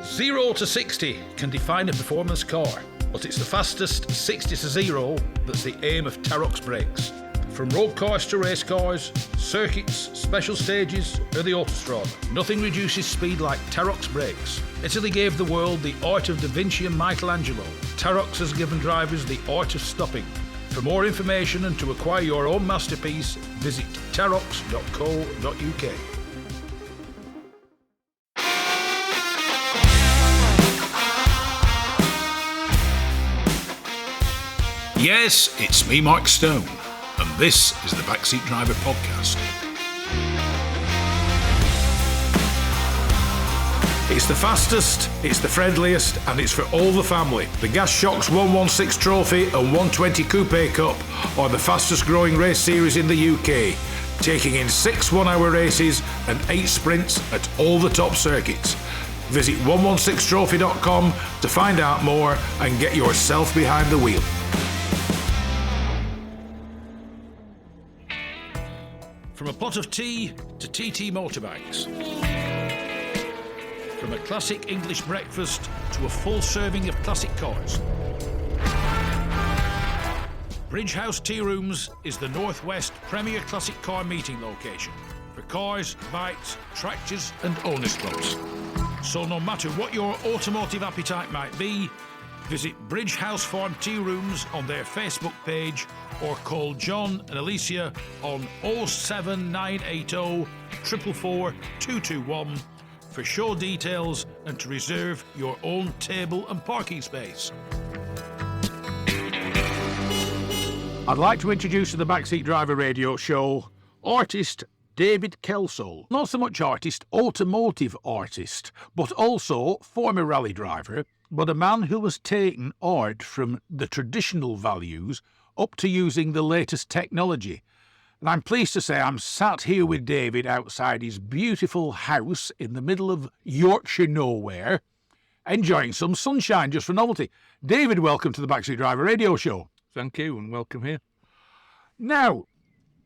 0 to 60 can define a performance car, but it's the fastest 60 to 0 that's the aim of Tarok's brakes. From road cars to race cars, circuits, special stages, or the autostrada, nothing reduces speed like Tarok's brakes. Italy gave the world the art of Da Vinci and Michelangelo. Tarok's has given drivers the art of stopping. For more information and to acquire your own masterpiece, visit taroks.co.uk. Yes, it's me, Mike Stone, and this is the Backseat Driver Podcast. It's the fastest, it's the friendliest, and it's for all the family. The Gas Shocks 116 Trophy and 120 Coupe Cup are the fastest growing race series in the UK, taking in 6 one-hour races and 8 sprints at all the top circuits. Visit 116trophy.com to find out more and get yourself behind the wheel. From a pot of tea to TT motorbikes. From a classic English breakfast to a full serving of classic cars. Bridge House Tea Rooms is the Northwest premier classic car meeting location for cars, bikes, tractors and owners clubs. So no matter what your automotive appetite might be, visit Bridge House Farm Tea Rooms on their Facebook page or call John and Alicia on 07980 444 221 for show details and to reserve your own table and parking space. I'd like to introduce to the Backseat Driver Radio Show artist David Kelsall. Not so much artist, automotive artist, but also former rally driver, but a man who has taken art from the traditional values up to using the latest technology. And I'm pleased to say I'm sat here with David outside his beautiful house in the middle of Yorkshire nowhere, enjoying some sunshine just for novelty. David, welcome to the Backseat Driver Radio Show. Thank you, and welcome here. Now,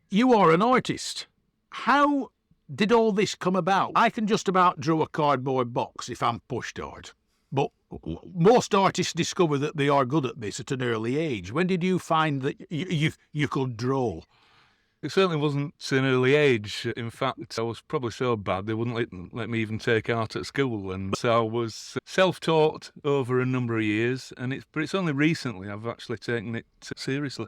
you are an artist. How did all this come about? I can just about draw a cardboard box if I'm pushed hard. But most artists discover that they are good at this at an early age. When did you find that you could draw? It certainly wasn't an early age. In fact, I was probably so bad they wouldn't let me even take art at school. And so I was self-taught over a number of years, but it's only recently I've actually taken it seriously.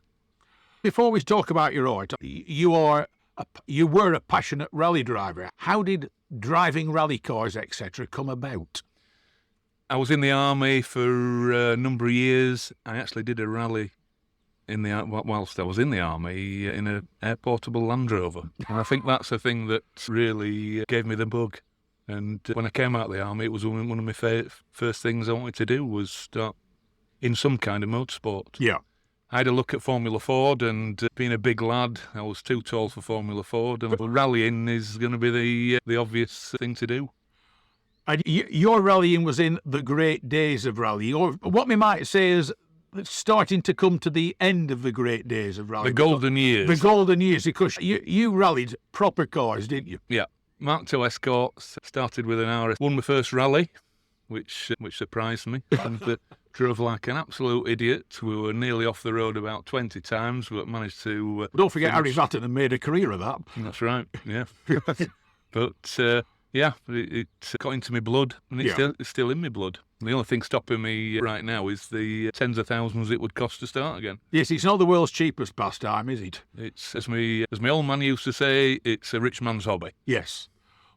Before we talk about your art, you were a passionate rally driver. How did driving rally cars, etc., come about? I was in the army for a number of years. I actually did a rally whilst I was in the army in an air-portable Land Rover. And I think that's the thing that really gave me the bug. And when I came out of the army, it was one of my first things I wanted to do was start in some kind of motorsport. Yeah. I had a look at Formula Ford, and being a big lad, I was too tall for Formula Ford, and rallying is going to be the obvious thing to do. And your rallying was in the great days of rally, or what we might say is starting to come to the end of the great days of rally. The golden years. The golden years, because you rallied proper cars, didn't you? Yeah. Mark II Escorts, started with an RS. Won my first rally, which surprised me. And drove like an absolute idiot. We were nearly off the road about 20 times, but managed to... Don't forget Harry Vatten made a career of that. That's right, yeah. But... yeah, it got into my blood, and it's still in my blood. The only thing stopping me right now is the tens of thousands it would cost to start again. Yes, it's not the world's cheapest pastime, is it? It's, as my old man used to say, it's a rich man's hobby. Yes.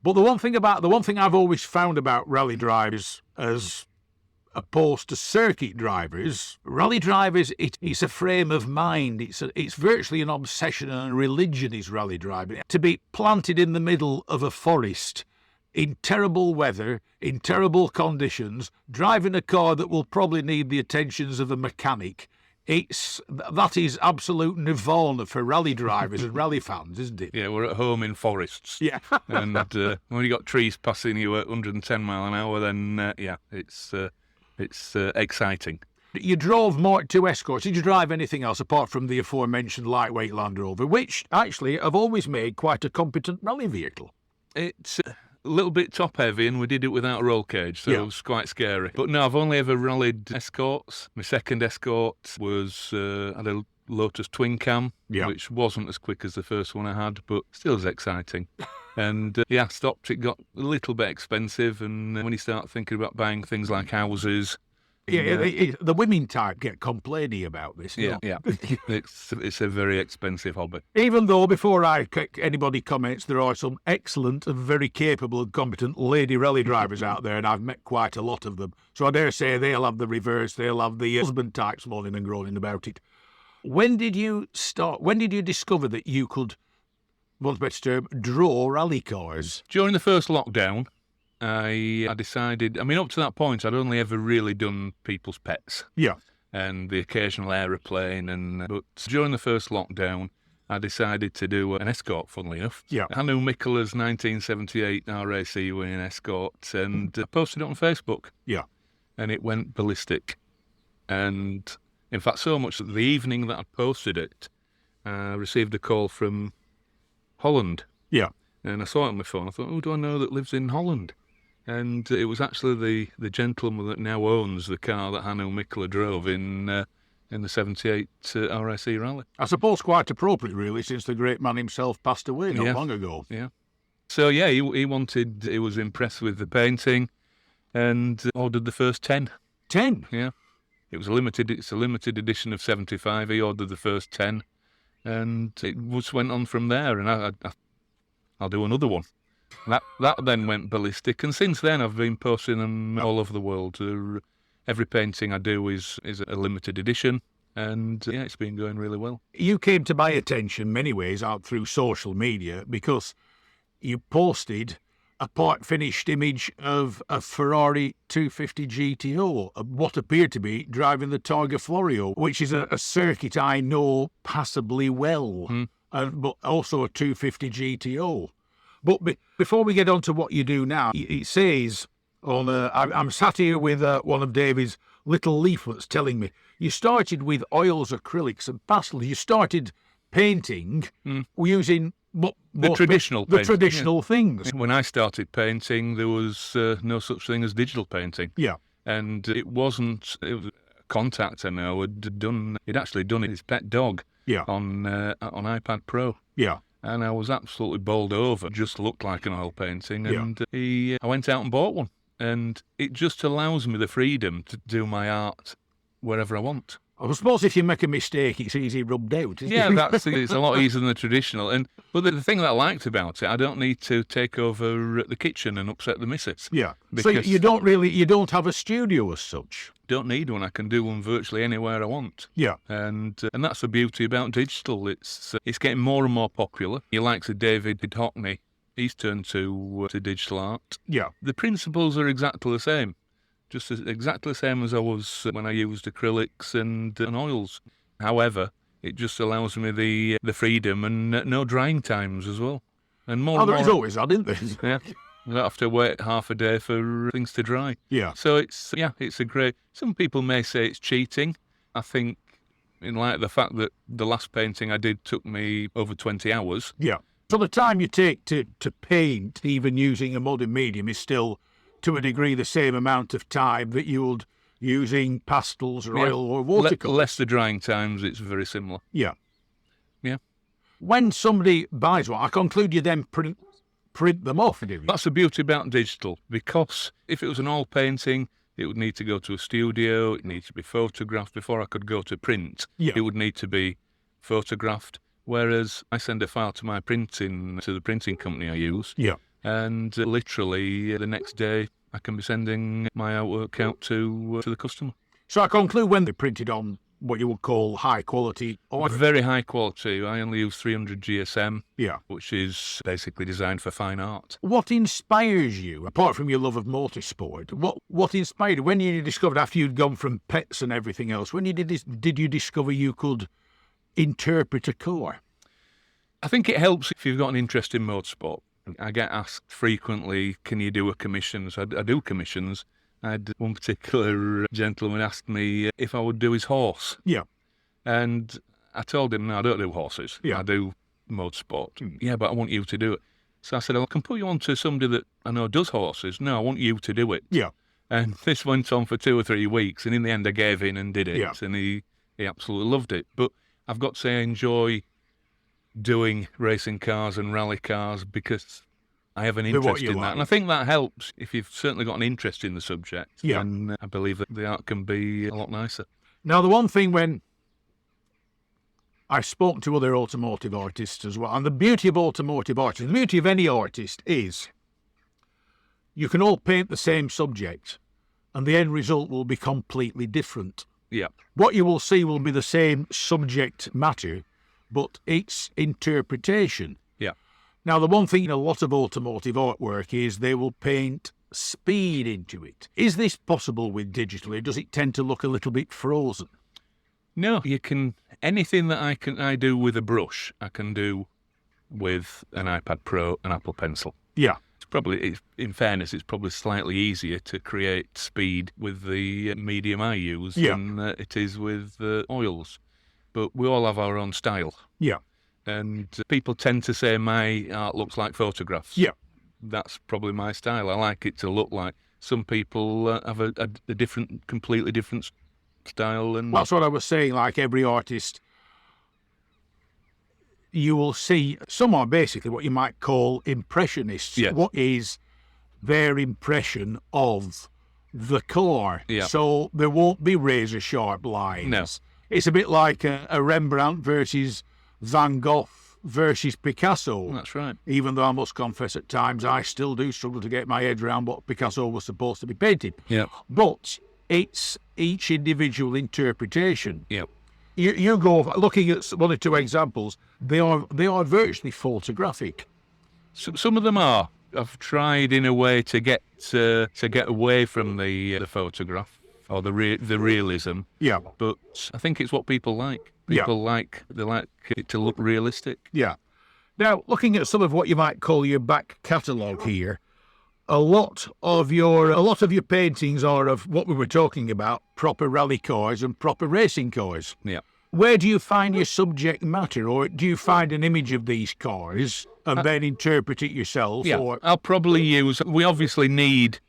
But the one thing I've always found about rally drivers as opposed to circuit drivers, rally drivers, it's a frame of mind. It's virtually an obsession and a religion is rally driving. To be planted in the middle of a forest in terrible weather, in terrible conditions, driving a car that will probably need the attentions of a mechanic, that is absolute nirvana for rally drivers and rally fans, isn't it? Yeah, we're at home in forests. Yeah. And when you got trees passing you at 110 mile an hour, then it's exciting. You drove Mark II Escorts. Did you drive anything else apart from the aforementioned lightweight Land Rover, which actually have always made quite a competent rally vehicle? a little bit top heavy, and we did it without a roll cage, so Yeah. it was quite scary. But no, I've only ever rallied escorts. My second escort was had a Lotus twin cam, Yeah. which wasn't as quick as the first one I had, but still as exciting. And yeah, stopped. It got a little bit expensive, and when you start thinking about buying things like houses, The women type get complaining about this. yeah, no? yeah, it's a very expensive hobby. Even though before anybody comments, there are some excellent and very capable and competent lady rally drivers out there, and I've met quite a lot of them. So I dare say they'll have the reverse, they'll have the husband types moaning and groaning about it. When did you discover that you could, what's the best term, draw rally cars? During the first lockdown, I decided, I mean, up to that point, I'd only ever really done people's pets Yeah. and the occasional aeroplane. But during the first lockdown, I decided to do an escort, funnily enough. Yeah. Hannu Mikkola's 1978 RAC winning escort, and I posted it on Facebook. Yeah. And it went ballistic. And in fact, so much that the evening that I posted it, I received a call from Holland. Yeah. And I saw it on my phone. I thought, who do I know that lives in Holland? And it was actually the gentleman that now owns the car that Hannu Mikkola drove in the 78 RAC rally. I suppose quite appropriate, really, since the great man himself passed away not long ago. Yeah. So, yeah, he was impressed with the painting and ordered the first 10. 10? Yeah. It's a limited edition of 75. He ordered the first 10. And it just went on from there. And I'll do another one. That then went ballistic, and since then I've been posting them all over the world. Every painting I do is a limited edition, and yeah, it's been going really well. You came to my attention many ways out through social media because you posted a part-finished image of a Ferrari 250 GTO, what appeared to be driving the Targa Florio, which is a circuit I know passably well, but also a 250 GTO. But before we get on to what you do now, it says on I'm sat here with one of David's little leaflets telling me you started with oils, acrylics and pastels. You started painting using The traditional things. When I started painting, there was no such thing as digital painting. Yeah. And it was a contact I know he'd actually done his pet dog on iPad Pro. Yeah. And I was absolutely bowled over. Just looked like an oil painting. And I went out and bought one. And it just allows me the freedom to do my art wherever I want. I suppose if you make a mistake, it's easy rubbed out, isn't it? It's a lot easier than the traditional. But the thing that I liked about it, I don't need to take over the kitchen and upset the missus. Yeah. So you don't have a studio as such. Don't need one. I can do one virtually anywhere I want. Yeah. And that's the beauty about digital. It's getting more and more popular. He likes David Hockney. He's turned to digital art. Yeah. The principles are exactly the same. Just exactly the same as I was when I used acrylics and oils. However, it just allows me the freedom and no drying times as well. And more. There is always that, isn't there? Yeah. I don't have to wait half a day for things to dry. Yeah. So it's a great. Some people may say it's cheating. I think, in light of the fact that the last painting I did took me over 20 hours. Yeah. So the time you take to paint, even using a modern medium, is still, to a degree, the same amount of time that you would using pastels or oil or watercolour. Less the drying times, it's very similar. Yeah. Yeah. When somebody buys one, I conclude you then print them off, do you? That's the beauty about digital, because if it was an oil painting, it would need to go to a studio, it needs to be photographed. Before I could go to print, it would need to be photographed. Whereas I send a file to the printing company I use. Yeah. And literally the next day I can be sending my artwork out to the customer. So I conclude when they're printed on what you would call high quality oil. Very high quality. I only use 300 GSM, which is basically designed for fine art. What inspires you, apart from your love of motorsport? What inspired you? When you discovered, after you'd gone from pets and everything else, when you did you discover you could interpret a car? I think it helps if you've got an interest in motorsport. I get asked frequently, can you do a commission? So I do commissions. I had one particular gentleman asked me if I would do his horse. Yeah. And I told him, no, I don't do horses. Yeah. I do motorsport. Yeah, but I want you to do it. So I said, I can put you on to somebody that I know does horses. No, I want you to do it. Yeah. And this went on for 2 or 3 weeks, and in the end I gave in and did it. Yeah. And he absolutely loved it. But I've got to say I enjoy doing racing cars and rally cars because I have an interest in that. And I think that helps if you've certainly got an interest in the subject. Yeah. And I believe that the art can be a lot nicer. Now, the one thing when I've spoken to other automotive artists as well, and the beauty of automotive artists, the beauty of any artist is you can all paint the same subject and the end result will be completely different. Yeah. What you will see will be the same subject matter, but its interpretation. Yeah. Now, the one thing in a lot of automotive artwork is they will paint speed into it. Is this possible with digital, or does it tend to look a little bit frozen? No, you can. Anything that I do with a brush, I can do with an iPad Pro, an Apple Pencil. Yeah. In fairness, it's probably slightly easier to create speed with the medium I use than it is with oils. But we all have our own style. Yeah. And people tend to say my art looks like photographs. Yeah. That's probably my style. I like it to look like. Some people have a different, completely different style. And That's what I was saying, like every artist, you will see some are basically what you might call impressionists. Yes. What is their impression of the car? Yeah. So there won't be razor sharp lines. No. It's a bit like a Rembrandt versus Van Gogh versus Picasso. That's right. Even though I must confess at times I still do struggle to get my head around what Picasso was supposed to be painting. Yeah. But it's each individual interpretation. Yeah. You go looking at one or two examples. They are virtually photographic. Some of them are. I've tried in a way to get away from the photograph or the realism. Yeah. But I think it's what people like. People like it to look realistic. Yeah. Now, looking at some of what you might call your back catalogue here, a lot of your paintings are of what we were talking about, proper rally cars and proper racing cars. Yeah. Where do you find your subject matter, or do you find an image of these cars and then interpret it yourself? Yeah. Or... I'll probably use. We obviously need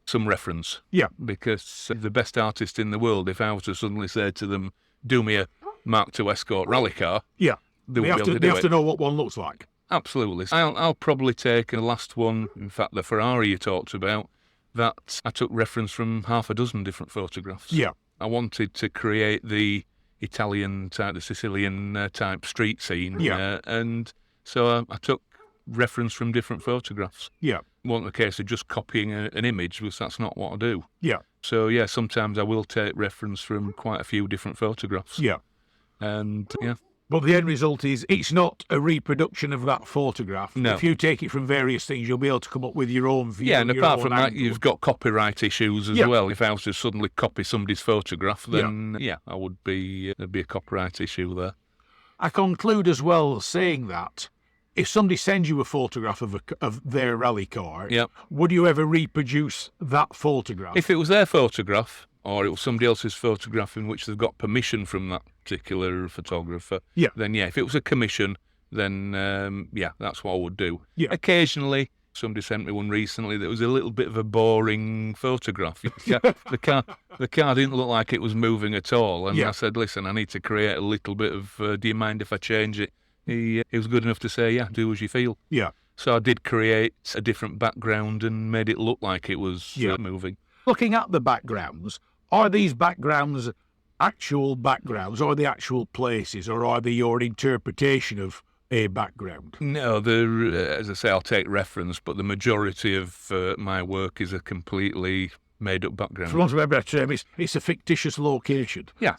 some reference. Yeah. Because the best artist in the world, if I was to suddenly say to them, "Do me a Mark II Escort rally car," yeah, they have to know what one looks like. Absolutely. I'll probably take the last one, in fact, the Ferrari you talked about, that I took reference from half a dozen different photographs. Yeah. I wanted to create the Italian type, the Sicilian type street scene. Yeah. And so I took reference from different photographs. Yeah. It wasn't a case of just copying an image, because that's not what I do. Yeah. So, yeah, sometimes I will take reference from quite a few different photographs. Yeah. And, yeah. But the end result is it's not a reproduction of that photograph. No. If you take it from various things, you'll be able to come up with your own view. Yeah, and your apart own from that, angle. you've got copyright issues as well. If I was to suddenly copy somebody's photograph, then, I would be, there'd be a copyright issue there. I conclude as well saying that if somebody sends you a photograph of their rally car, would you ever reproduce that photograph? If it was their photograph, or it was somebody else's photograph in which they've got permission from that particular photographer, then if it was a commission, then that's what I would do. Yeah. Occasionally, somebody sent me one recently that was a little bit of a boring photograph. The car didn't look like it was moving at all, and I said, listen, I need to create a little bit of, do you mind if I change it? He was good enough to say, do as you feel. Yeah. So I did create a different background and made it look like it was moving. Looking at the backgrounds, are these backgrounds actual backgrounds, or are they actual places, or are they your interpretation of a background? No, as I say, I'll take reference, but the majority of my work is a completely made-up background. For want of a better term, it's a fictitious location. Yeah.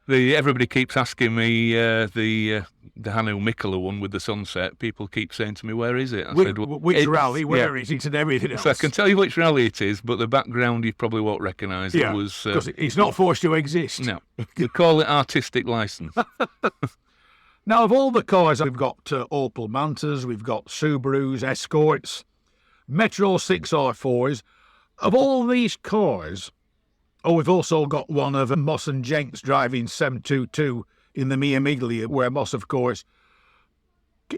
Everybody keeps asking me the Hannu Mikkola one with the sunset. People keep saying to me, "Where is it?" I said, which rally? Where is it? And everything else. So I can tell you which rally it is, but the background you probably won't recognise. Yeah, it was because it's not forced to exist. No, we call it artistic license. Now, of all the cars, we've got Opel Mantas, we've got Subarus, Escorts, Metro 6R4s. Of all these cars. We've also got one of Moss and Jenks driving 722 in the Mia Miglia, where Moss, of course,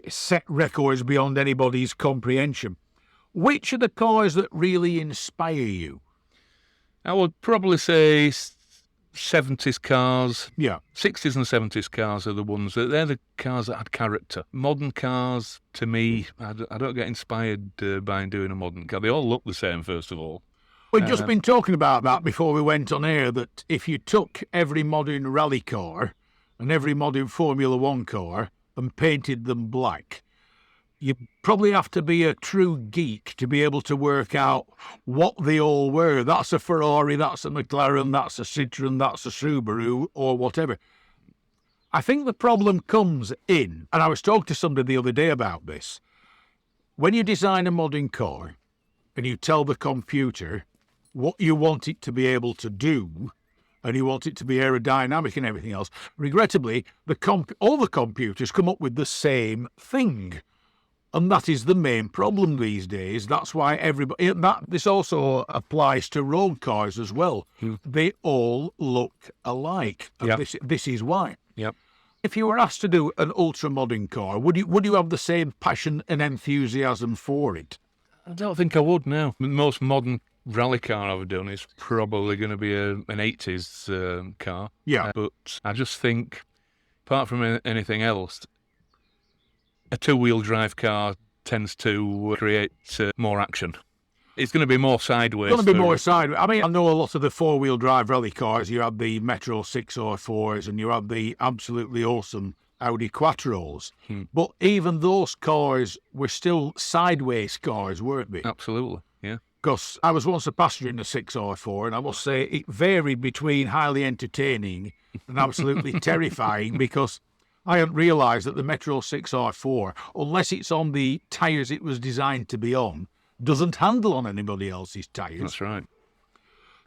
set records beyond anybody's comprehension. Which are the cars that really inspire you? I would probably say 70s cars. Yeah. 60s and 70s cars are the ones they're the cars that had character. Modern cars, to me, I don't get inspired by doing a modern car. They all look the same, first of all. We've just been talking about that before we went on air, that if you took every modern rally car and every modern Formula One car and painted them black, you probably have to be a true geek to be able to work out what they all were. That's a Ferrari, that's a McLaren, that's a Citroen, that's a Subaru, or whatever. I think the problem comes in, and I was talking to somebody the other day about this, when you design a modern car and you tell the computer what you want it to be able to do, and you want it to be aerodynamic and everything else, regrettably, all the computers come up with the same thing. And that is the main problem these days. That's why everybody... This also applies to road cars as well. They all look alike. And Yep. this is why. Yep. If you were asked to do an ultra-modern car, would you have the same passion and enthusiasm for it? I don't think I would now. The most modern rally car I've done is probably going to be an 80s car. Yeah. But I just think, apart from anything else, a two-wheel drive car tends to create more action. It's going to be more sideways. It's going to be more sideways. I mean, I know a lot of the four-wheel drive rally cars. You have the Metro 604s and you have the absolutely awesome Audi Quattros. But even those cars were still sideways cars, weren't they? Absolutely, yeah. Because I was once a passenger in the 604, and I must say it varied between highly entertaining and absolutely terrifying, because I hadn't realised that the Metro 6R4, unless it's on the tyres it was designed to be on, doesn't handle on anybody else's tyres. That's right.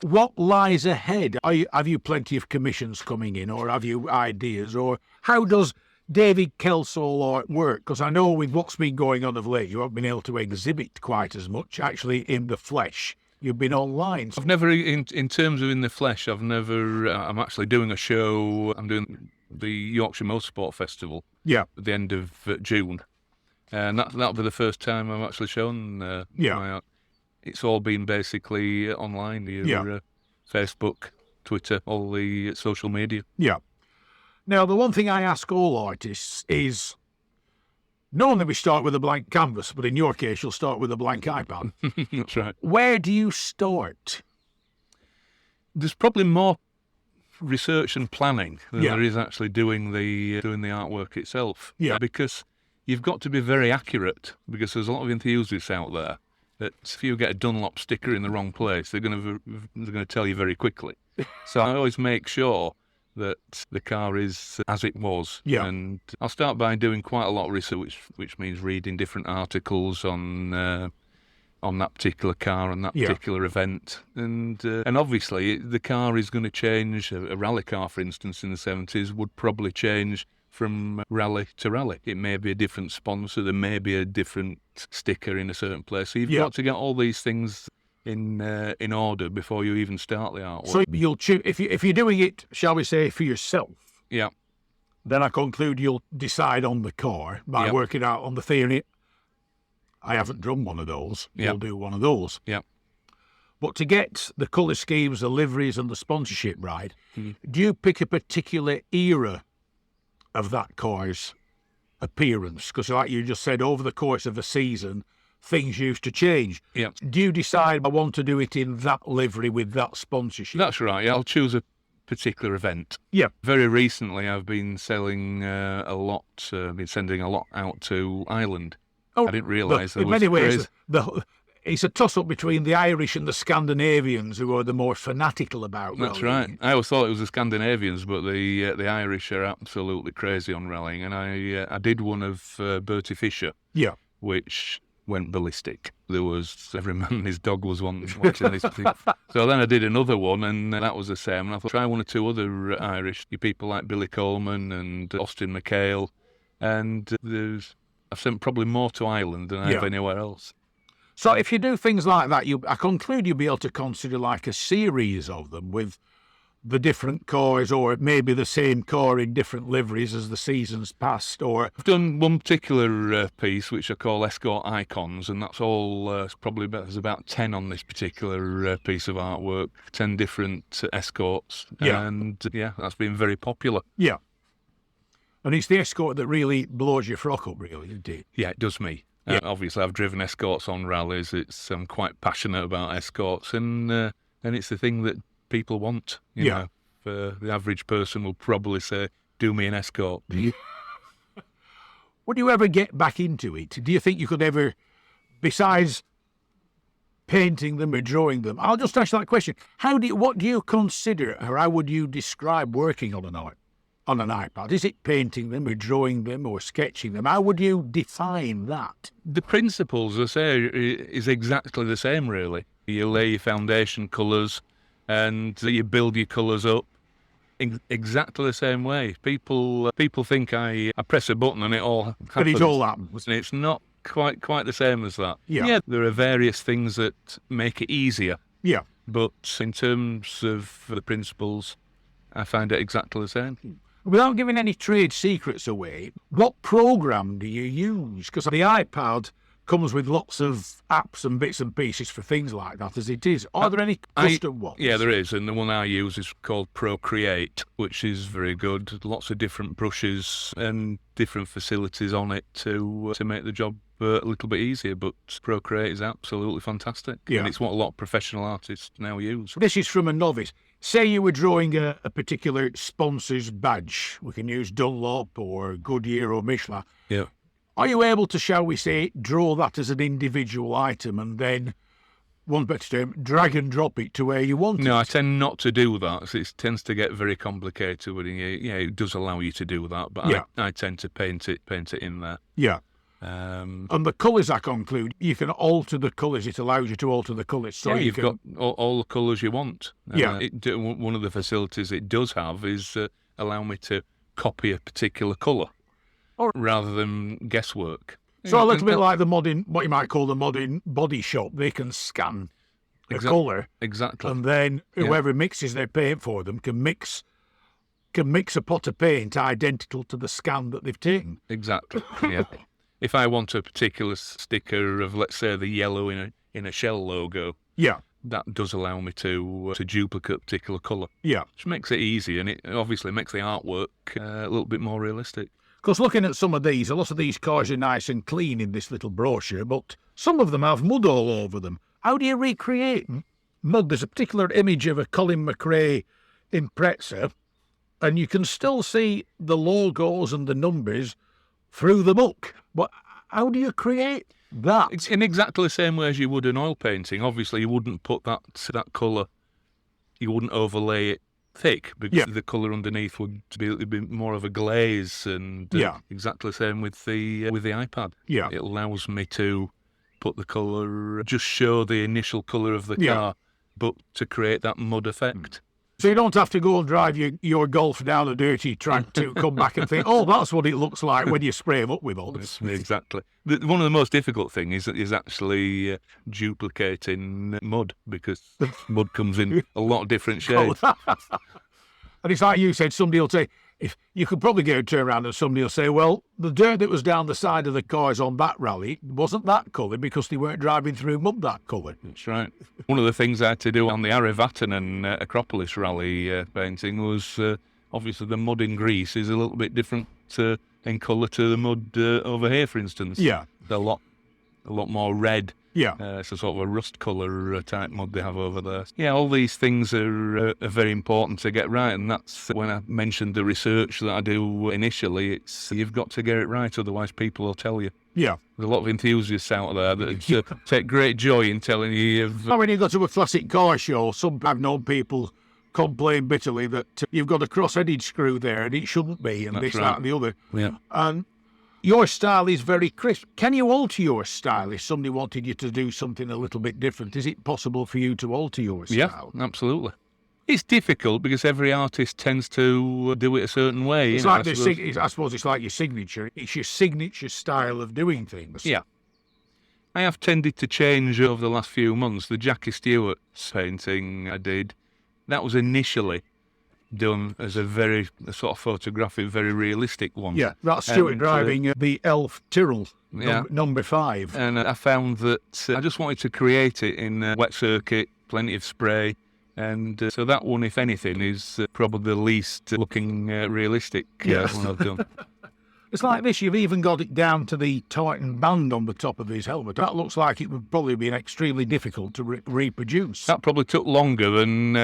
What lies ahead? Have you plenty of commissions coming in, or have you ideas, or how does David Kelsall work? Because I know with what's been going on of late, you haven't been able to exhibit quite as much, actually, in the flesh. You've been online. I've never, in terms of in the flesh, I'm actually doing a show. I'm doing the Yorkshire Motorsport Festival Yeah. at the end of June. And that'll be the first time I've actually shown my art. It's all been basically online, Facebook, Twitter, all the social media. Yeah. Now, the one thing I ask all artists is, normally we start with a blank canvas, but in your case, you'll start with a blank iPad. That's right. Where do you start? There's probably more research and planning than Yeah. there is actually doing the artwork itself. Yeah. Because you've got to be very accurate, because there's a lot of enthusiasts out there that if you get a Dunlop sticker in the wrong place, they're going to tell you very quickly. So I always make sure that the car is as it was. Yeah. And I'll start by doing quite a lot of research, which means reading different articles on that particular car and that Yeah. particular event. And obviously the car is going to change. A rally car, for instance, in the 70s would probably change from rally to rally. It may be a different sponsor, there may be a different sticker in a certain place. So you've Yeah. got to get all these things in order before you even start the artwork. So you'll choose, if you're doing it, shall we say, for yourself, Yeah. then I conclude you'll decide on the car by Yeah. working out on the theory. I haven't done one of those. Yeah. You'll do one of those. Yeah. But to get the colour schemes, the liveries and the sponsorship right, do you pick a particular era of that car's appearance? Because like you just said, over the course of a season, things used to change. Yeah. Do you decide I want to do it in that livery with that sponsorship? That's right. I'll choose a particular event. Yeah. Very recently, I've been selling a lot, been sending a lot out to Ireland. Oh, I didn't realise there in was many ways, craze. it's a toss-up between the Irish and the Scandinavians, who are the more fanatical about That's rallying. right. I always thought it was the Scandinavians, but the Irish are absolutely crazy on rallying. And I did one of Bertie Fisher, Yeah. which went ballistic. There was every man and his dog was watching this thing. So then I did another one, and that was the same. And I thought, try one or two other Irish people like Billy Coleman and Austin McHale. And I've sent probably more to Ireland than I have Yeah. anywhere else. So if you do things like that, I conclude you'll be able to consider like a series of them with the different cars, or maybe the same car in different liveries as the seasons passed, or I've done one particular piece which I call Escort Icons, and that's all, there's about 10 on this particular piece of artwork, 10 different escorts, and that's been very popular. Yeah. And it's the Escort that really blows your frock up, really, isn't it? Yeah, it does me. Obviously, I've driven Escorts on rallies. I'm quite passionate about Escorts, and it's the thing that people want. You know, for the average person will probably say, "Do me an Escort." Would you ever get back into it? Do you think you could ever, besides painting them or drawing them? I'll just ask that question: what do you consider, or how would you describe working on an iPad? Is it painting them or drawing them or sketching them? How would you define that? The principles, I say, is exactly the same, really. You lay your foundation colours and you build your colours up exactly the same way. People think I press a button and it all happens. And it all happens. And it's not quite the same as that. Yeah, there are various things that make it easier. Yeah. But in terms of the principles, I find it exactly the same. Without giving any trade secrets away, what program do you use? Because the iPad comes with lots of apps and bits and pieces for things like that, as it is. Are there any custom ones? Yeah, there is, and the one I use is called Procreate, which is very good. Lots of different brushes and different facilities on it to make the job a little bit easier, but Procreate is absolutely fantastic. Yeah. And it's what a lot of professional artists now use. This is from a novice. Say you were drawing a particular sponsor's badge. We can use Dunlop or Goodyear or Michelin. Yeah. Are you able to, shall we say, draw that as an individual item and then, one better term, drag and drop it to where you want it? No, I tend not to do that. It tends to get very complicated. It does allow you to do that, but I tend to paint it in there. Yeah. And the colours, I conclude, you can alter the colours. It allows you to alter the colours. So you've got all the colours you want. Yeah. One of the facilities it does have is allow me to copy a particular colour rather than guesswork. So a little bit like the modern, what you might call the modern body shop. They can scan a colour. Exactly. And then whoever mixes their paint for them can mix a pot of paint identical to the scan that they've taken. Exactly, yeah. If I want a particular sticker of, let's say, the yellow in a Shell logo, that does allow me to duplicate a particular colour. Yeah. Which makes it easy, and it obviously makes the artwork a little bit more realistic. Because looking at some of these, a lot of these cars are nice and clean in this little brochure, but some of them have mud all over them. How do you recreate mud? There's a particular image of a Colin McRae Impreza, and you can still see the logos and the numbers through the book. But how do you create that? It's in exactly the same way as you would an oil painting. Obviously, you wouldn't put that colour, you wouldn't overlay it thick, because the colour underneath would be more of a glaze, and exactly the same with the iPad. Yeah. It allows me to put the colour, just show the initial colour of the car, but to create that mud effect. So you don't have to go and drive your Golf down a dirty track to come back and think, oh, that's what it looks like when you spray them up with all this. Exactly. One of the most difficult things is actually duplicating mud, because mud comes in a lot of different shades. And it's like you said, somebody will say, if you could probably go turn around and somebody will say, well, the dirt that was down the side of the cars on that rally wasn't that colour because they weren't driving through mud that colour. That's right. One of the things I had to do on the Arivatan and Acropolis rally painting was obviously the mud in Greece is a little bit different in colour to the mud over here, for instance. Yeah. They're a lot more red. Yeah. It's a sort of a rust colour type mud they have over there. Yeah, all these things are very important to get right, and that's when I mentioned the research that I do initially. It's you've got to get it right, otherwise people will tell you. Yeah. There's a lot of enthusiasts out there that take great joy in telling you. When you go to a classic car show, I've known people complain bitterly that you've got a cross-headed screw there and it shouldn't be, and that's this, that and the other. Yeah. And your style is very crisp. Can you alter your style if somebody wanted you to do something a little bit different? Is it possible for you to alter your style? Yeah, absolutely. It's difficult because every artist tends to do it a certain way. It's like I suppose it's like your signature. It's your signature style of doing things. Yeah. I have tended to change over the last few months. The Jackie Stewart's painting I did, that was initially done as a sort of photographic, very realistic one. Yeah, that's Stuart driving the Elf Tyrrell, Yeah. number 5. And I found that I just wanted to create it in wet circuit, plenty of spray. And so that one, if anything, is probably the least looking realistic one I've done. It's like this, you've even got it down to the Titan band on the top of his helmet. That looks like it would probably be extremely difficult to reproduce. That probably took longer than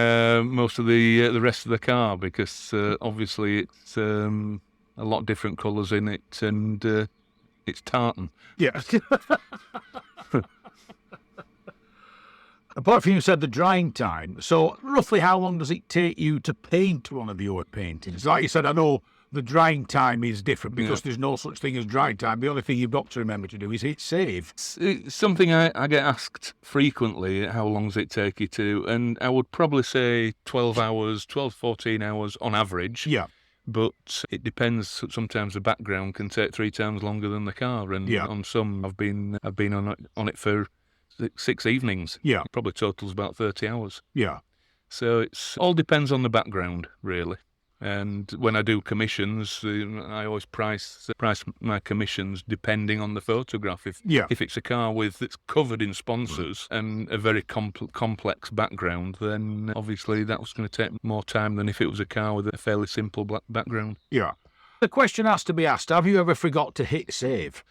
most of the rest of the car, because obviously it's a lot different colours in it, and it's tartan. Yeah. Apart from you said the drying time, so roughly how long does it take you to paint one of your paintings? Like you said, I know the drying time is different because there's no such thing as drying time. The only thing you've got to remember to do is hit save. It's something I get asked frequently, how long does it take you to? And I would probably say 12 hours, 12, 14 hours on average. Yeah. But it depends. Sometimes the background can take 3 times longer than the car. And on some, I've been on it for 6 evenings. Yeah. It probably totals about 30 hours. Yeah. So it all depends on the background, really. And when I do commissions, I always price my commissions depending on the photograph. If it's a car that's covered in sponsors and a very complex background, then obviously that was going to take more time than if it was a car with a fairly simple background. Yeah. The question has to be asked, have you ever forgot to hit save?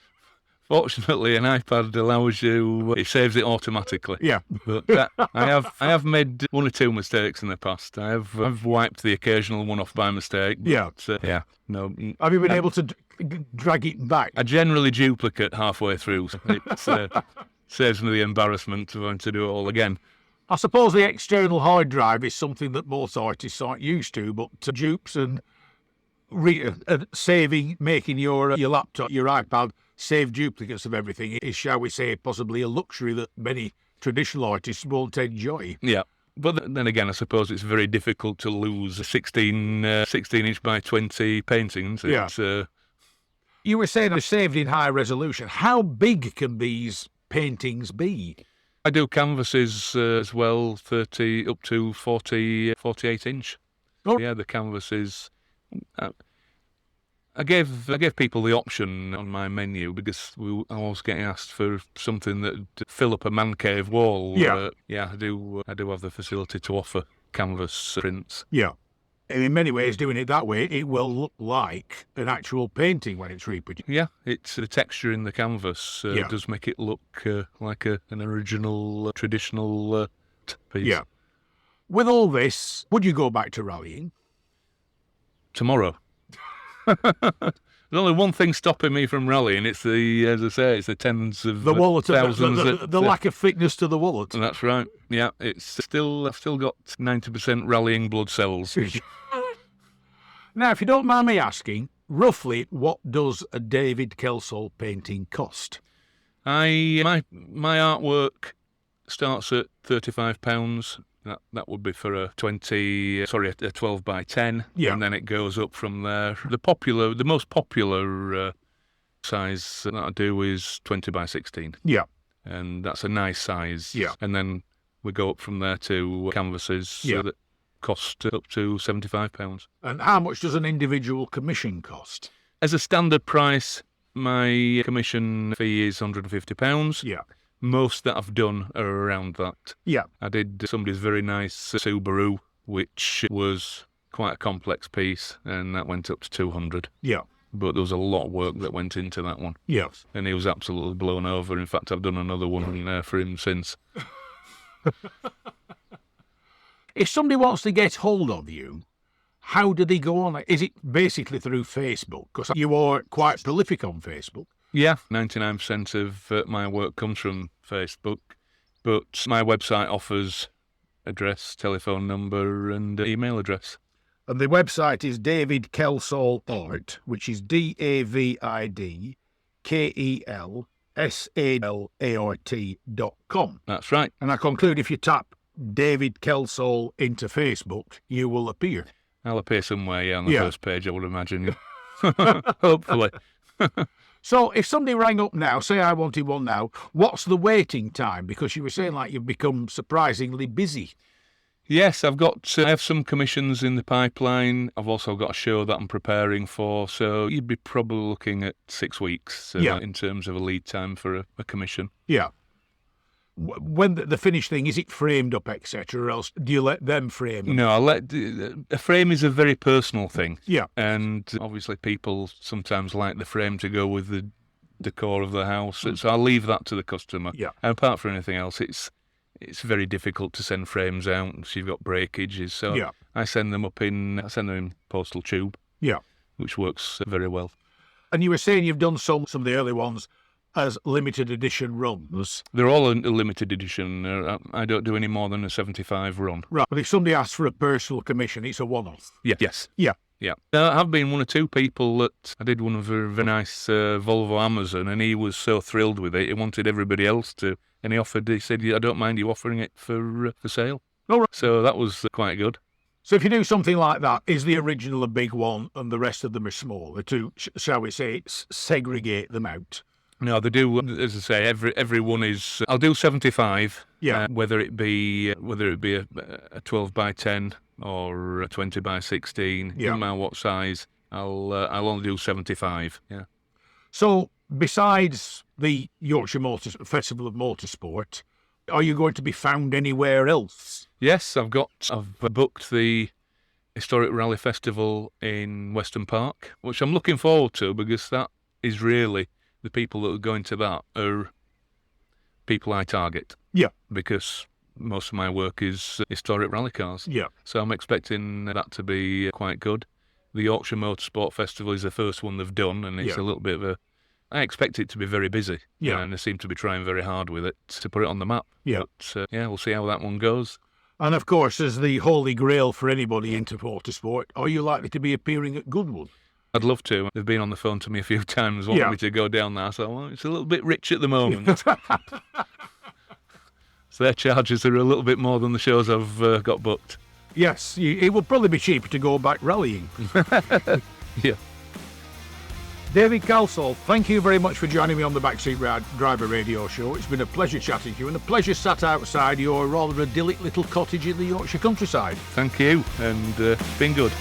Fortunately, an iPad allows you; it saves it automatically. Yeah, but I have made 1 or 2 mistakes in the past. I've wiped the occasional one off by mistake. But, no. Have you been able to drag it back? I generally duplicate halfway through. It saves me the embarrassment of having to do it all again. I suppose the external hard drive is something that most artists aren't used to, but dupes and saving, making your laptop, your iPad, save duplicates of everything is, shall we say, possibly a luxury that many traditional artists won't enjoy. Yeah. But then again, I suppose it's very difficult to lose a 16-inch by 20 painting, isn't it? Yeah. You were saying they're saved in high resolution. How big can these paintings be? I do canvases as well, 30 up to 48 inch. Oh. Yeah, the canvas is... I gave people the option on my menu because I was getting asked for something that would fill up a man cave wall. Yeah. I do have the facility to offer canvas prints. Yeah. And in many ways, doing it that way, it will look like an actual painting when it's reproduced. Yeah, it's the texture in the canvas does make it look like an original, traditional piece. Yeah. With all this, would you go back to rallying? Tomorrow. There's only one thing stopping me from rallying. It's as I say, it's the tens of the wallet, thousands. The lack of fitness to the wallet. And that's right. Yeah, I've still got 90% rallying blood cells. Now, if you don't mind me asking, roughly what does a David Kelsall painting cost? My artwork starts at £35. That would be for a 12 by 10, and then it goes up from there. The most popular size that I do is 20 by 16. Yeah, and that's a nice size. Yeah, and then we go up from there to canvases that cost up to £75. And how much does an individual commission cost? As a standard price, my commission fee is £150. Yeah. Most that I've done are around that. Yeah. I did somebody's very nice Subaru, which was quite a complex piece, and that went up to 200. Yeah. But there was a lot of work that went into that one. Yes. And he was absolutely blown over. In fact, I've done another one for him since. If somebody wants to get hold of you, how do they go on? Is it basically through Facebook? Because you are quite prolific on Facebook. Yeah, 99% of my work comes from Facebook, but my website offers address, telephone number, and email address. And the website is David Kelsall Art, which is DavidKelsallArt.com. That's right. And I conclude if you tap David Kelsall into Facebook, you will appear. I'll appear somewhere, on the first page, I would imagine. Hopefully. So if somebody rang up now, say I wanted one now, what's the waiting time? Because you were saying like you've become surprisingly busy. Yes, I have some commissions in the pipeline. I've also got a show that I'm preparing for, so you'd be probably looking at 6 weeks in terms of a lead time for a commission. Yeah. When the finished thing, is it framed up, etc., or else do you let them frame them? No, a frame is a very personal thing. Yeah. And obviously people sometimes like the frame to go with the decor of the house, so I'll leave that to the customer. Yeah. And apart from anything else, it's very difficult to send frames out, so you've got breakages. So I send them in postal tube. Yeah. Which works very well. And you were saying you've done some of the early ones as limited edition runs. They're all a limited edition. I don't do any more than a 75 run. Right, but if somebody asks for a personal commission, it's a one-off. Yeah. Yes. Yeah. Yeah. There have been one or two people that I did one of a very nice Volvo Amazon, and he was so thrilled with it, he wanted everybody else to, and he said, I don't mind you offering it for sale. All right. So that was quite good. So if you do something like that, is the original a big one and the rest of them are smaller to, shall we say, segregate them out? No, they do. As I say, every one is. I'll do 75. Yeah. Whether it be a 12 by 10 or a 20 by 16, no matter what size, I'll only do 75. Yeah. So besides the Yorkshire Festival of Motorsport, are you going to be found anywhere else? Yes, I've booked the Historic Rally Festival in Weston Park, which I'm looking forward to, because that is really the people that are going to that are people I target. Yeah. Because most of my work is historic rally cars. Yeah. So I'm expecting that to be quite good. The Yorkshire Motorsport Festival is the first one they've done, and it's a little bit of I expect it to be very busy. Yeah. And they seem to be trying very hard with it to put it on the map. Yeah. But, we'll see how that one goes. And of course, as the holy grail for anybody into motorsport, are you likely to be appearing at Goodwood? I'd love to. They've been on the phone to me a few times wanting me to go down there. So it's a little bit rich at the moment. So their charges are a little bit more than the shows I've got booked. Yes, it would probably be cheaper to go back rallying. Yeah. David Kelsall, thank you very much for joining me on the Backseat Driver Radio Show. It's been a pleasure chatting to you, and a pleasure sat outside your rather idyllic little cottage in the Yorkshire countryside. Thank you, and it's been good.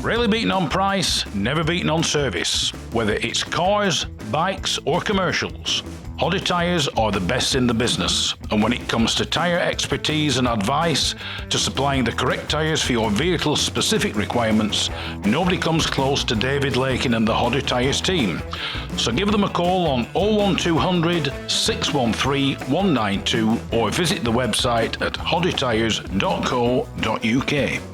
Rarely beaten on price, never beaten on service. Whether it's cars, bikes or commercials, Hoddy Tyres are the best in the business. And when it comes to tyre expertise and advice to supplying the correct tyres for your vehicle's specific requirements, nobody comes close to David Lakin and the Hoddy Tyres team. So give them a call on 01200 613 192 or visit the website at hoddytyres.co.uk.